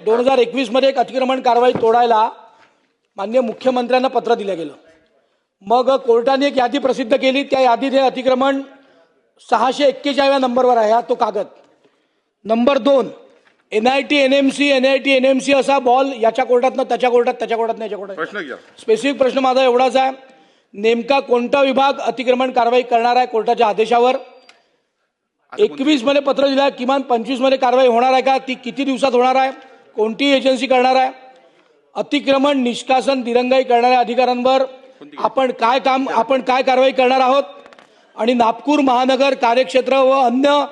2021 मध्ये एक अतिक्रमण कारवाई तोडायला माननीय मुख्यमंत्र्यांना पत्र दिलं गेलं। मग कोर्टाने एक यादी प्रसिद्ध केली, त्या यादीत हे अतिक्रमण 641व्या नंबरवर आहे। हा तो कागद। नंबर 2 NIT NMC असा बॉल याच्या कोर्टातनं त्याच्या कोर्टात, त्याच्या कोर्टातनं याच्या कोर्टात। प्रश्न घ्या। स्पेसिफिक प्रश्न माझा एवढाच आहे, नेमका कोणता विभाग अतिक्रमण कारवाई करणार आहे कोर्टाच्या आदेशावर? 21 मध्ये पत्र दिलं आहे, किमान 25 मध्ये कारवाई होणार आहे का? ती किती दिवसात होणार आहे? कोणती एजन्सी करणार आहे? अतिक्रमण निष्कासन दिरंगाई करणाऱ्या अधिकाऱ्यांवर आपण काय कारवाई करणार आहोत? आणि नागपूर महानगर कार्यक्षेत्र व अन्य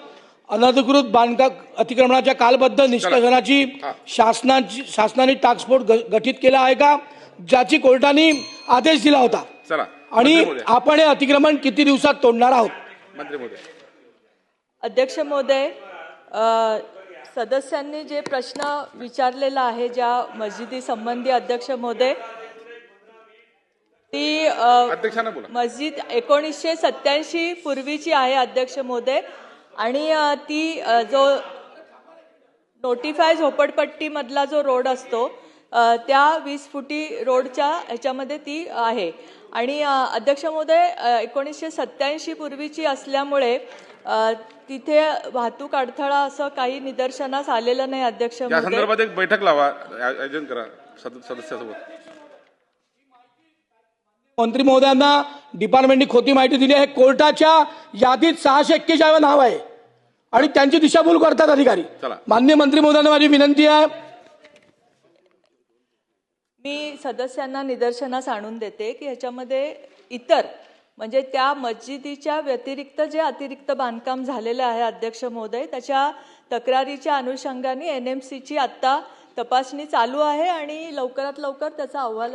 अनधिकृत बांधकाम अतिक्रमणाच्या कालबद्ध निष्कासनाची शासनाने टास्क फोर्स गठीत केला आहे का, ज्याची कोर्टाने आदेश दिला होता? आणि आपण हे अतिक्रमण किती दिवसात तोडणार आहोत? मंत्री महोदय। अध्यक्ष महोदय, सदस्यांनी जे प्रश्न विचारलेला आहे ज्या मस्जिदी संबंधी, अध्यक्ष महोदय, ती मस्जिद 1987 पूर्वीची आहे अध्यक्ष महोदय। आणि ती जो नोटिफाय झोपडपट्टी मधला जो रोड असतो त्या 20 फुटी रोडच्या ह्याच्यामध्ये ती आहे। आणि अध्यक्ष महोदय, 1987 पूर्वीची असल्यामुळे तिथे वाहतूक अडथळा असं काही निदर्शनास आलेलं नाही अध्यक्ष महोदय। या संदर्भात एक बैठक लावा, आयोजन करा सदस्यासोबत। मंत्री महोदयांना डिपार्टमेंटने खोटी माहिती दिली आहे। कोर्टाच्या यादीत 641 नाव आहे आणि त्यांची दिशाभूल करतात अधिकारी। माननीय मंत्री महोदयांना माझी विनंती आहे, मी सदस्यांना निदर्शनास आणून देते की ह्याच्यामध्ये इतर म्हणजे त्या मस्जिदीच्या व्यतिरिक्त जे अतिरिक्त बांधकाम झालेलं आहे अध्यक्ष महोदय, त्याच्या तक्रारीच्या अनुषंगाने NMC ची आता तपासणी चालू आहे आणि लवकरात लवकर त्याचा अहवाल